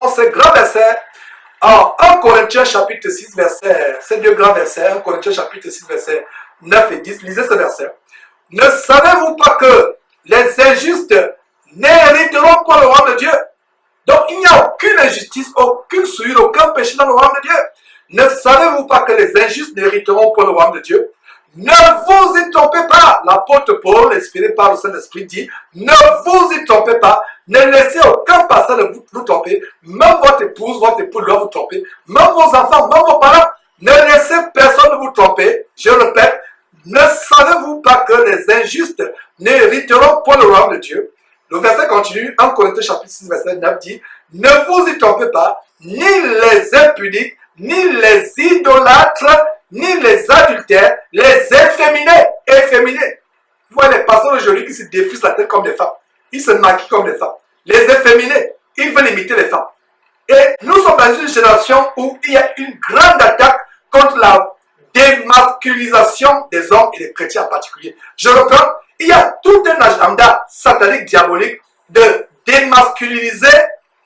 ces grands versets, en 1 Corinthiens chapitre 6, verset, ces deux grands versets, 1 Corinthiens chapitre 6, verset 9 et 10, lisez ce verset. Ne savez-vous pas que les injustes n'hériteront pas le royaume de Dieu? Donc il n'y a aucune injustice, aucune souillure, aucun péché dans le royaume de Dieu. Ne savez-vous pas que les injustes n'hériteront pas le royaume de Dieu? Ne vous y trompez pas. L'apôtre Paul, inspiré par le Saint-Esprit, dit, ne vous y trompez pas. Ne laissez aucun passage vous tromper. Même votre épouse doit vous tromper. Même vos enfants, même vos parents. Ne laissez personne vous tromper. Je répète, ne savez-vous pas que les injustes n'hériteront pas le royaume de Dieu? Le verset continue, 1 Corinthiens chapitre 6, verset 9 dit, ne vous y trompez pas, ni les impudiques, ni les idolâtres, ni les adultères, les efféminés. Vous voyez les pasteurs aujourd'hui qui se défrisent la tête comme des femmes. Ils se maquillent comme des femmes. Les efféminés, ils veulent imiter les femmes. Et nous sommes dans une génération où il y a une grande attaque contre la démasculisation des hommes et des chrétiens en particulier. Je reprends, il y a tout un agenda satanique, diabolique de démasculiniser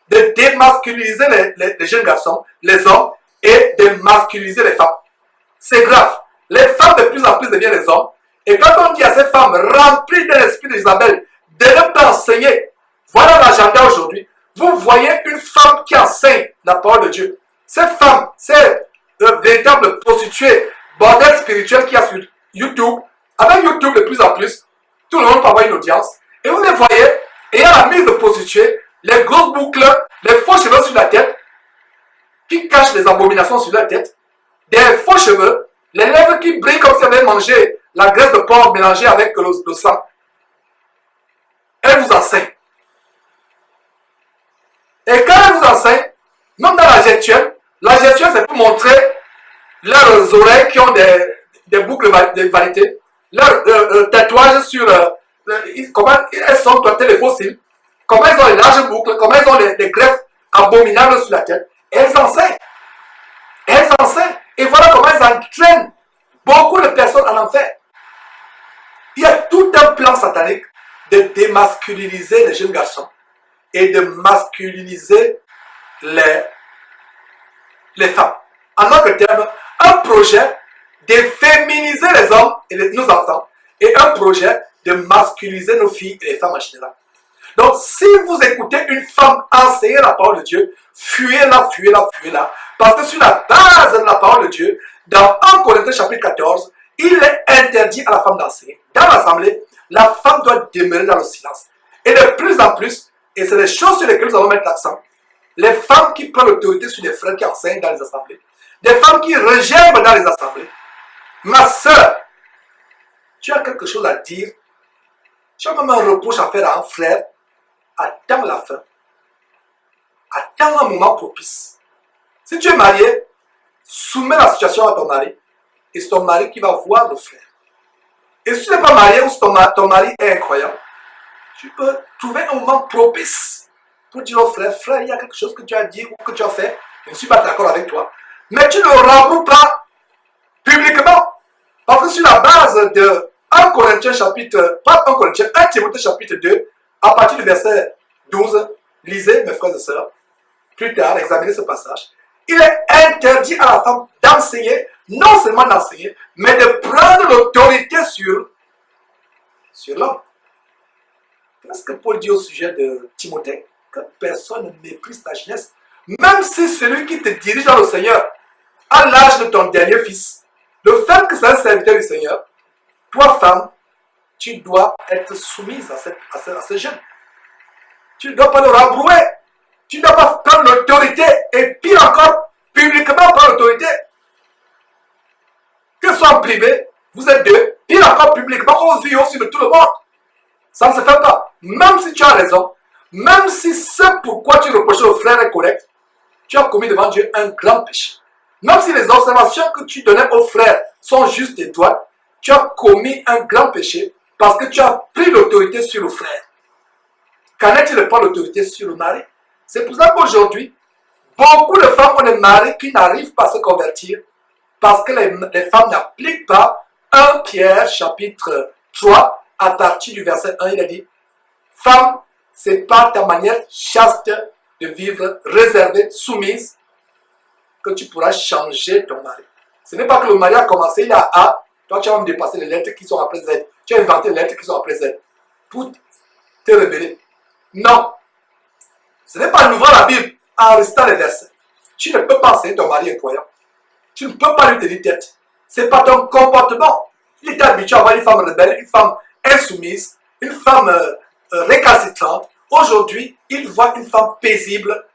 les jeunes garçons, les hommes, et de masculiniser les femmes. C'est grave. Les femmes de plus en plus deviennent les hommes. Et quand on dit à ces femmes remplies de l'esprit d'Isabelle de ne pas enseigner, voilà l'agenda aujourd'hui. Vous voyez une femme qui enseigne la parole de Dieu. Cette femme, c'est le véritable prostituée, bordel spirituel qu'il y a sur YouTube. Avec YouTube de plus en plus, tout le monde peut avoir une audience. Et vous les voyez, ayant la mise de prostituée, les grosses boucles, les faux cheveux sur la tête, qui cachent les abominations sur la tête, des faux cheveux, les lèvres qui brillent comme si elles avaient mangé la graisse de porc mélangée avec le sang. Elle vous enseigne. Et quand elle vous enseigne, même dans la gestuelle c'est pour montrer leurs oreilles qui ont des boucles de vanité, leurs tatouages sur comment elles sont doigtées les fossiles, comment elles ont les larges boucles, comment elles ont les greffes abominables sur la tête. Et elles enseignent. Et voilà comment elles entraînent beaucoup de personnes en enfer. Il y a tout un plan satanique de démasculiniser les jeunes garçons et de masculiniser les femmes. En d'autres termes, un projet de féminiser les hommes et nos enfants et un projet de masculiniser nos filles et les femmes en général. Donc, si vous écoutez une femme enseigner la parole de Dieu, fuyez-la. Parce que sur la base de la parole de Dieu, dans 1 Corinthiens chapitre 14, il est interdit à la femme d'enseigner. Dans l'assemblée, la femme doit demeurer dans le silence. Et de plus en plus, et c'est les choses sur lesquelles nous allons mettre l'accent, les femmes qui prennent l'autorité sur les frères qui enseignent dans les assemblées, des femmes qui regerment dans les assemblées. Ma soeur, tu as quelque chose à dire, tu as même un reproche à faire à un frère, attends la fin. Attends un moment propice. Si tu es marié, soumets la situation à ton mari, et c'est ton mari qui va voir le frère. Et si tu n'es pas marié ou si ton mari est incroyant, tu peux trouver un moment propice pour dire au frère, il y a quelque chose que tu as dit ou que tu as fait, je ne suis pas d'accord avec toi, mais tu ne remboursses pas publiquement. Parce que sur la base de 1 Corinthiens chapitre, pas 1 Corinthiens, 1 Timothée chapitre 2, à partir du verset 12, lisez mes frères et sœurs, plus tard, examinez ce passage. Il est interdit à la femme d'enseigner, non seulement d'enseigner, mais de prendre l'autorité sur l'homme. Qu'est-ce que Paul dit au sujet de Timothée? Que personne ne méprise ta jeunesse. Même si celui qui te dirige dans le Seigneur à l'âge de ton dernier fils, le fait que c'est un serviteur du Seigneur, toi femme, tu dois être soumise à ce jeune. Tu ne dois pas le rembrouer. Tu ne dois pas prendre l'autorité et pire encore, publiquement prendre l'autorité. Que ce soit en privé, vous êtes deux, pire encore publiquement, aux yeux aussi de tout le monde. Ça ne se fait pas. Même si tu as raison, même si ce pourquoi tu reproches au frère est correct, tu as commis devant Dieu un grand péché. Même si les observations que tu donnais au frère sont justes et droites, tu as commis un grand péché parce que tu as pris l'autorité sur le frère. Qu'en est-il de prendre l'autorité sur le mari? C'est pour ça qu'aujourd'hui, beaucoup de femmes ont des maris qui n'arrivent pas à se convertir parce que les femmes n'appliquent pas 1 Pierre chapitre 3 à partir du verset 1. Il a dit, femme, c'est par ta manière chaste de vivre réservée, soumise, que tu pourras changer ton mari. Ce n'est pas que le mari a commencé, il a A, toi tu vas me dépasser les lettres qui sont après Z. Tu as inventé les lettres qui sont après Z pour te révéler. Non. Ce n'est pas en ouvrant la Bible, en restant les versets. Tu ne peux pas enseigner ton mari incroyant. Tu ne peux pas lui tenir tête. Ce n'est pas ton comportement. Il est habitué à avoir une femme rebelle, une femme insoumise, une femme récalcitrante. Aujourd'hui, il voit une femme paisible,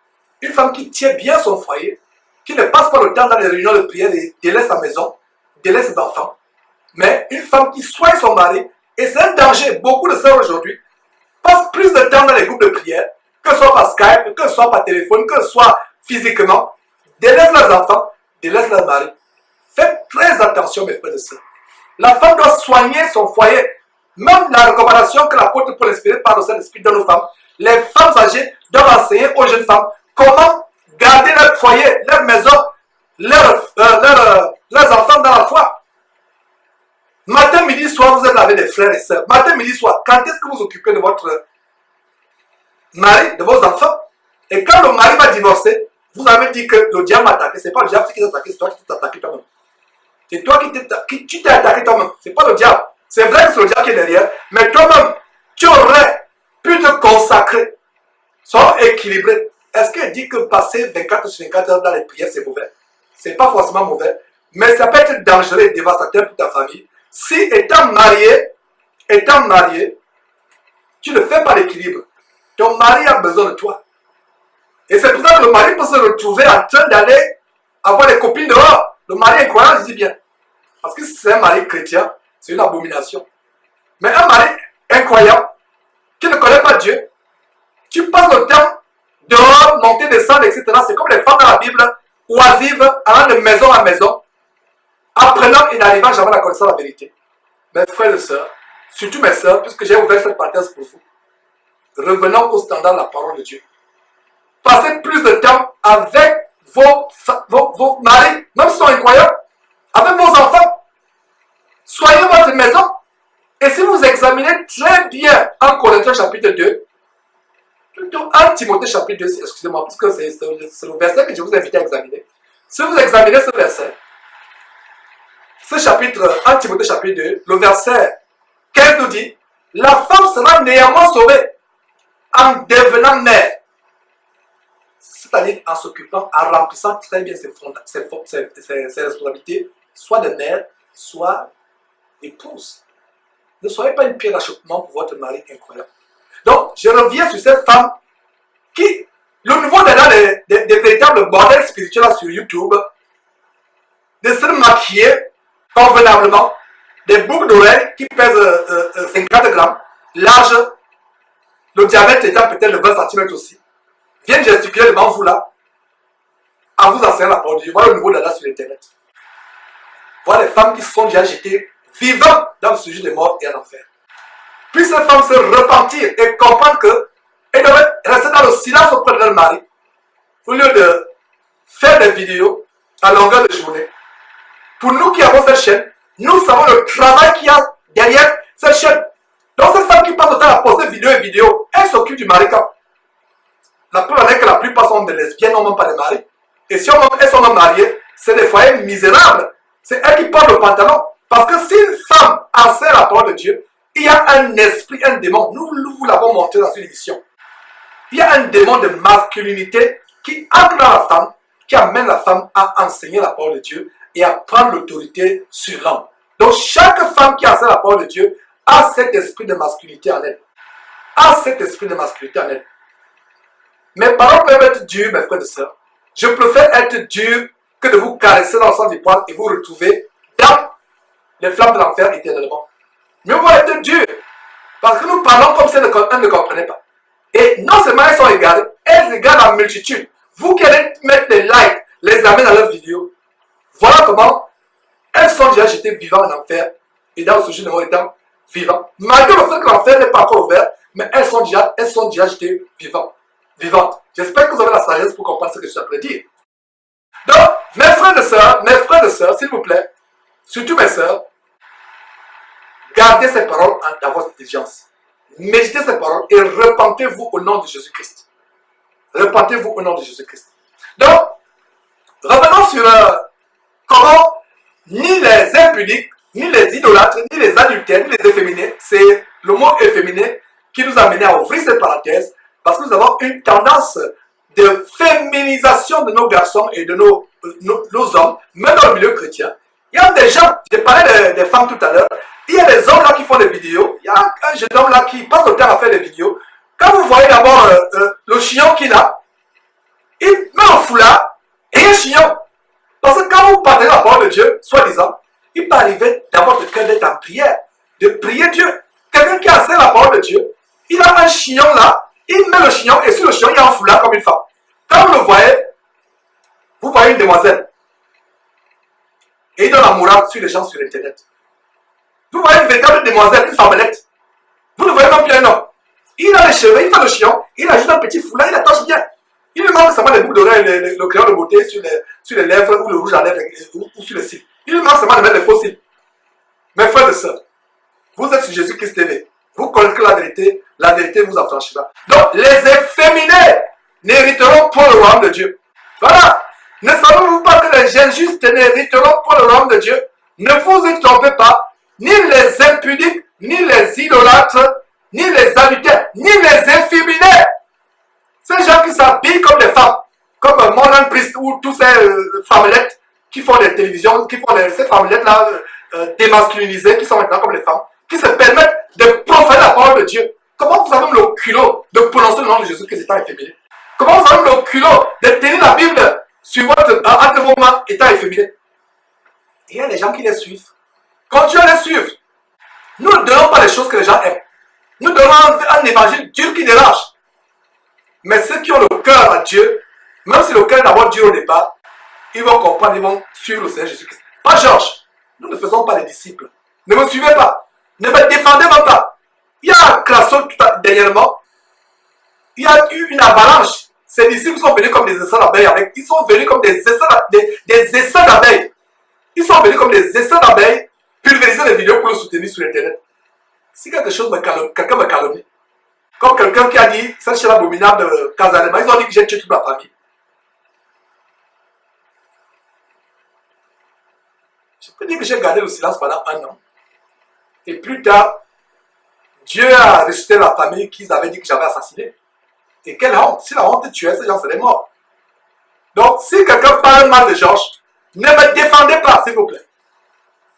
une femme qui tient bien son foyer, qui ne passe pas le temps dans les réunions de prière et délaisse sa maison, délaisse ses enfants, mais une femme qui soigne son mari, et c'est un danger. Beaucoup de sœurs aujourd'hui passent plus de temps dans les groupes de prière, que ce soit par Skype, que ce soit par téléphone, que ce soit physiquement, délaissent leurs enfants, délaissent leur mari. Faites très attention, mes frères et sœurs. La femme doit soigner son foyer. Même la recommandation que l'apôtre Paul inspiré par le Saint-Esprit donne aux femmes, les femmes âgées doivent enseigner aux jeunes femmes comment garder leur foyer, leur maison, leurs enfants dans la foi. Matin, midi, soir, vous êtes avec des frères et sœurs. Matin, midi, soir, quand est-ce que vous occupez de votre mari, de vos enfants? Et quand le mari va divorcer, vous avez dit que le diable m'a attaqué. Ce n'est pas le diable qui t'a attaqué, c'est toi qui t'es attaqué toi-même. C'est toi tu t'es attaqué toi-même. Ce n'est pas le diable. C'est vrai que c'est le diable qui est derrière, mais toi-même, tu aurais pu te consacrer. Sois équilibré. Est-ce qu'elle dit que passer 24 sur 24 heures dans les prières, c'est mauvais? Ce n'est pas forcément mauvais, mais ça peut être dangereux et dévastateur pour ta famille. Si étant marié, tu ne fais pas l'équilibre. Ton mari a besoin de toi. Et c'est pour ça que le mari peut se retrouver en train d'aller avoir des copines dehors. Le mari incroyable, je dis bien. Parce que si c'est un mari chrétien, c'est une abomination. Mais un mari incroyable, qui ne connaît pas Dieu, tu passes le temps dehors, monter, descendre, etc. C'est comme les femmes dans la Bible, oisives, allant de maison en maison, apprenant et n'arrivant jamais à la connaissance de la vérité. Mes frères et sœurs, surtout mes sœurs, puisque j'ai ouvert cette parenthèse pour vous, revenons au standard de la parole de Dieu. Passez plus de temps avec vos maris, même si sont incroyables, avec vos enfants. Soyez votre maison. Et si vous examinez très bien 1 Corinthiens chapitre 2, plutôt 1 Timothée chapitre 2, excusez-moi, parce que c'est le verset que je vous invite à examiner. Si vous examinez ce verset, ce chapitre 1 Timothée chapitre 2, le verset 15 nous dit, la femme sera néanmoins sauvée en devenant mère. C'est-à-dire en s'occupant, en remplissant très bien ses responsabilités, soit de mère, soit d'épouse. Ne soyez pas une pierre d'achoppement pour votre mari incroyable. Donc, je reviens sur cette femme qui, le niveau des véritables bordels spirituels sur YouTube, de se maquiller convenablement, des boucles d'oreilles qui pèsent 50 grammes, large, le diamètre étant peut-être de 20 cm aussi, viennent gesticuler devant vous là, en vous enseignant la parole de Dieu. Voilà le niveau d'Adam sur Internet. Voilà les femmes qui se sont déjà jetées vivantes dans le sujet des morts et en enfer. Puis ces femmes se repentir et comprendre qu'elles doivent rester dans le silence auprès de leur mari, au lieu de faire des vidéos à longueur de journée. Pour nous qui avons cette chaîne, nous savons le travail qu'il y a derrière cette chaîne. Donc cette femme qui passe le temps à poster vidéo et vidéo, elle s'occupe du mari quand? La preuve est que la plupart sont des lesbiennes, non même pas des maris. Et si elles sont même mariées, c'est des foyers misérables. C'est elles qui portent le pantalon. Parce que si une femme enseigne la parole de Dieu, il y a un esprit, un démon. Nous vous l'avons montré dans une émission. Il y a un démon de masculinité qui entre dans la femme, qui amène la femme à enseigner la parole de Dieu et à prendre l'autorité sur l'homme. Donc chaque femme qui enseigne la parole de Dieu a cet esprit de masculinité en elle. A cet esprit de masculinité en elle. Mes paroles peuvent être dures, mes frères et sœurs. Je préfère être dur que de vous caresser dans le sens du poil et vous retrouver dans les flammes de l'enfer éternellement. Mieux vaut être dur. Parce que nous parlons comme si elles ne comprenaient pas. Et non seulement elles sont égarées, elles égarent la multitude. Vous qui allez mettre des likes, les amener dans leurs vidéos. Voilà comment elles sont déjà jetées vivantes en enfer. Et dans le sujet de mort étant vivant. Malgré le fait que l'enfer n'est pas encore ouvert, mais elles sont déjà jetées vivantes. J'espère que vous avez la sagesse pour comprendre ce que je suis en train de dire. Donc, mes frères et sœurs, s'il vous plaît, surtout mes sœurs, gardez ces paroles dans votre intelligence. Méditez ces paroles et repentez-vous au nom de Jésus-Christ. Repentez-vous au nom de Jésus-Christ. Donc, revenons sur comment ni les impudiques, ni les idolâtres, ni les adultères, ni les efféminés, c'est le mot efféminé qui nous a amené à ouvrir cette parenthèse, parce que nous avons une tendance de féminisation de nos garçons et de nos hommes, même dans le milieu chrétien. Il y a des gens, j'ai parlé des femmes tout à l'heure, il y a des hommes là qui font des vidéos, il y a un jeune homme là qui passe le temps à faire des vidéos. Quand vous voyez d'abord le chignon qu'il a, il met un foulard et un chignon. Parce que quand vous partagez la parole de Dieu, soi-disant, il peut arriver dans votre cœur d'être en prière, de prier Dieu. Quelqu'un qui a enseigné la parole de Dieu, il a un chignon là, il met le chignon et sur le chignon, il y a un foulard comme une femme. Quand vous le voyez, vous voyez une demoiselle. Et il donne la morale sur les gens sur Internet. Vous voyez une véritable demoiselle, une femmelette. Vous ne voyez même plus un homme. Il a les cheveux, il fait le chignon, il ajoute un petit foulard, il attache bien. Il lui manque seulement les boucles d'oreilles, le crayon de beauté sur les lèvres ou le rouge à lèvres ou sur les cils. Il lui manque seulement de mettre les faux cils. Mes frères et sœurs, vous êtes sur Jésus-Christ TV. Vous connaissez la vérité vous affranchira. Donc, les efféminés n'hériteront pas le royaume de Dieu. Voilà. Ne savez-vous pas que les injustes n'hériteront pas le royaume de Dieu? Ne vous y trompez pas. Ni les impudiques, ni les idolâtres, ni les adultères, ni les efféminés. Ces gens qui s'habillent comme des femmes, comme Morgan Priest ou tous ces femmelettes qui font des télévisions, qui font ces femmelettes-là démasculinisées, qui sont maintenant comme les femmes, qui se permettent de profaner la parole de Dieu. Comment vous avez le culot de prononcer le nom de Jésus Christ étant efféminé? Comment vous avez le culot de tenir la Bible sur entre vos mains étant efféminé? Il y a des gens qui les suivent. Continuez à les suivre. Nous ne donnons pas les choses que les gens aiment. Nous donnons un évangile dur qui dérange. Mais ceux qui ont le cœur à Dieu, même si le cœur est d'abord dur au départ, ils vont comprendre, ils vont suivre le Seigneur Jésus-Christ. Pas Georges, nous ne faisons pas les disciples. Ne me suivez pas. Ne me défendez même pas. Il y a un Crasso dernièrement. Il y a eu une avalanche. Ces disciples sont venus comme des essais d'abeilles. Ils sont venus comme des essais d'abeilles. Ils sont venus comme des essais d'abeilles, pulvériser des vidéos pour le soutenir sur Internet. Si quelqu'un me calomnie, comme quelqu'un qui a dit, cette chaîne abominable de Casanema, ils ont dit que j'ai tué toute la famille. Je peux dire que j'ai gardé le silence pendant 1 an. Et plus tard, Dieu a ressuscité la famille qu'ils avaient dit que j'avais assassinée. Et quelle honte! Si la honte tuait, ces gens seraient morts. Donc, si quelqu'un parle mal de Georges, ne me défendez pas, s'il vous plaît.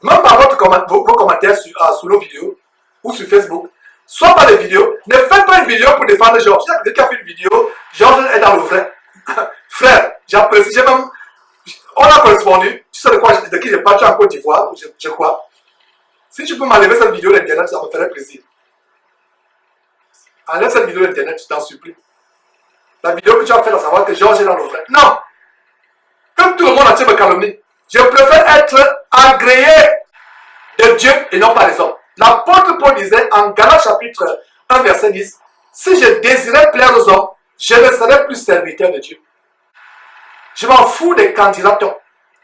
Même par vos commentaires sous nos vidéos ou sur Facebook, soit par les vidéos, ne faites pas une vidéo pour défendre Georges. Il y a quelqu'un qui a fait une vidéo, Georges est dans le vrai. Frère, j'apprécie, on a correspondu, tu sais de qui je parle, tu es en Côte d'Ivoire, je crois. Si tu peux m'enlever cette vidéo d'Internet, ça me ferait plaisir. Enlève cette vidéo d'Internet, je t'en supplie. La vidéo que tu as fait, à savoir que Georges est dans le vrai. Non! Comme tout le monde entier me calomnie, je préfère être agréé de Dieu et non par les hommes. L'apôtre Paul disait en Galates chapitre 1 verset 10, si je désirais plaire aux hommes, je ne serais plus serviteur de Dieu. Je m'en fous des candidatons.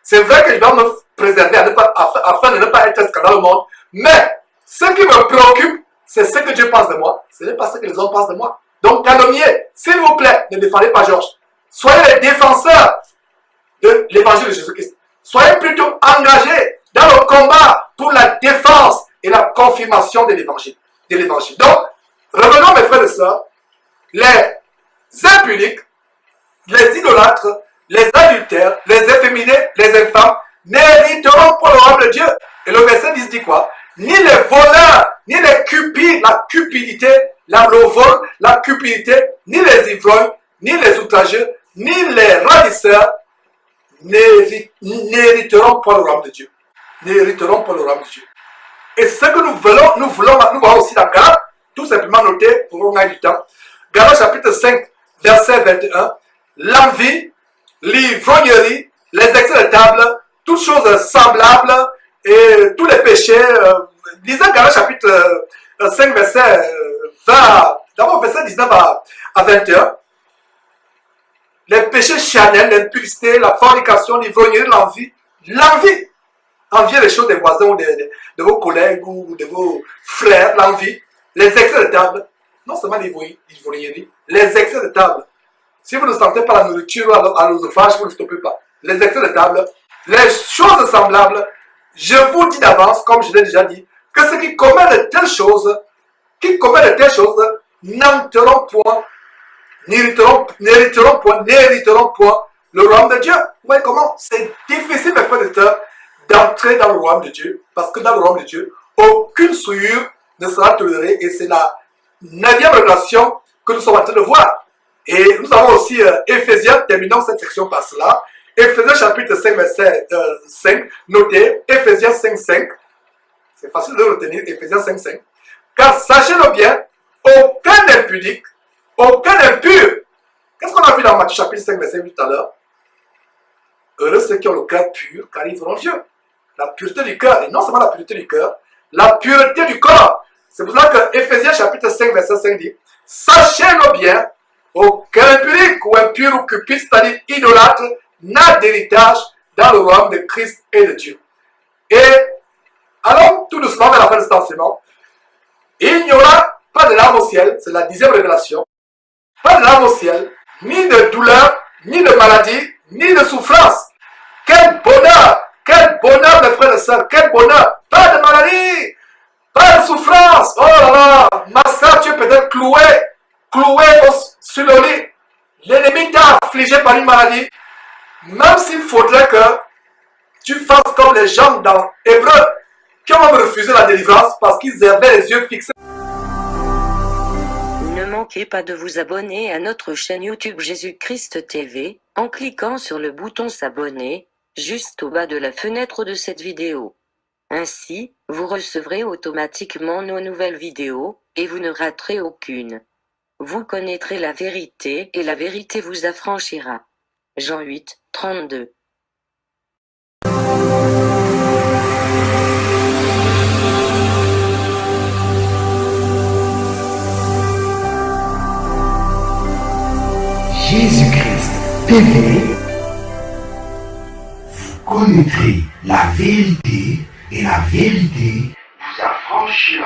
C'est vrai que je dois me préserver afin de ne pas être scandaleux au monde, mais ce qui me préoccupe, c'est ce que Dieu pense de moi, ce n'est pas ce que les hommes pensent de moi. Donc calomniez, s'il vous plaît, ne défendez pas Georges. Soyez les défenseurs de l'évangile de Jésus-Christ. Soyez plutôt engagés dans le combat pour la défense et la confirmation de l'évangile. Donc, revenons mes frères et sœurs, les impudiques, les idolâtres, les adultères, les efféminés, les infâmes n'hériteront pas le royaume de Dieu. Et le verset 10 dit quoi? Ni les voleurs, ni les cupides, la cupidité, le vol, la cupidité, ni les ivrognes, ni les outrageux, ni les ravisseurs n'hériteront pas le royaume de Dieu. N'hériteront pas le royaume de Dieu. Et ce que nous voulons aussi dans Galates, tout simplement noter pour qu'on ait du temps. Galates chapitre 5, verset 21, l'envie, l'ivrognerie, les excès de table, toutes choses semblables et tous les péchés. Lisez Galates chapitre 5, verset 20, d'abord verset 19 à 21. Les péchés charnels, l'impudicité, la fornication, l'ivrognerie, l'envie. L'envie. Envier les choses des voisins ou de vos collègues ou de vos frères. L'envie. Les excès de table. Non seulement l'ivrognerie. Les excès de table. Si vous ne sentez pas la nourriture à l'œsophage, vous ne stoppez pas. Les excès de table, les choses semblables, je vous dis d'avance, comme je l'ai déjà dit, que ceux qui commettent de telles choses, n'entreront point, n'hériteront point le royaume de Dieu. Vous voyez comment c'est difficile, mes frères et sœurs, d'entrer dans le royaume de Dieu, parce que dans le royaume de Dieu, aucune souillure ne sera tolérée, et c'est la 9e révélation que nous sommes en train de voir. Et nous avons aussi Éphésiens, terminons cette section par cela. Éphésiens chapitre 5, verset 5, notez, Éphésiens 5, 5. C'est facile de retenir, Éphésiens 5, 5. Car sachez-le bien, aucun impudique, aucun impur. Qu'est-ce qu'on a vu dans Matthieu chapitre 5, verset 8 tout à l'heure? Heureux ceux qui ont le cœur pur, car ils verront Dieu. La pureté du cœur, et non seulement la pureté du cœur, la pureté du corps. C'est pour ça que Éphésiens chapitre 5, verset 5 dit, sachez-le bien, aucun impudique ou impur ou cupide, c'est-à-dire idolâtre, n'a d'héritage dans le royaume de Christ et de Dieu. Et allons tout doucement vers la fin de cet enseignement. Il n'y aura pas de larmes au ciel, c'est la 10e révélation. Pas de larmes au ciel, ni de douleur, ni de maladie, ni de souffrance. Quel bonheur mes frères et sœurs, quel bonheur. Pas de maladie, pas de souffrance. Oh là là, ma soeur, tu es peut-être cloué sur le lit. L'ennemi t'a affligé par une maladie. Même s'il faudrait que tu fasses comme les gens dans Hébreu, qui ont même refusé la délivrance parce qu'ils avaient les yeux fixés. Ne manquez pas de vous abonner à notre chaîne YouTube Jésus-Christ TV, en cliquant sur le bouton s'abonner, juste au bas de la fenêtre de cette vidéo. Ainsi, vous recevrez automatiquement nos nouvelles vidéos, et vous ne raterez aucune. Vous connaîtrez la vérité, et la vérité vous affranchira. Jean 8, 32. Jésus-Christ TV, vous connaîtrez la vérité et la vérité vous affranchira.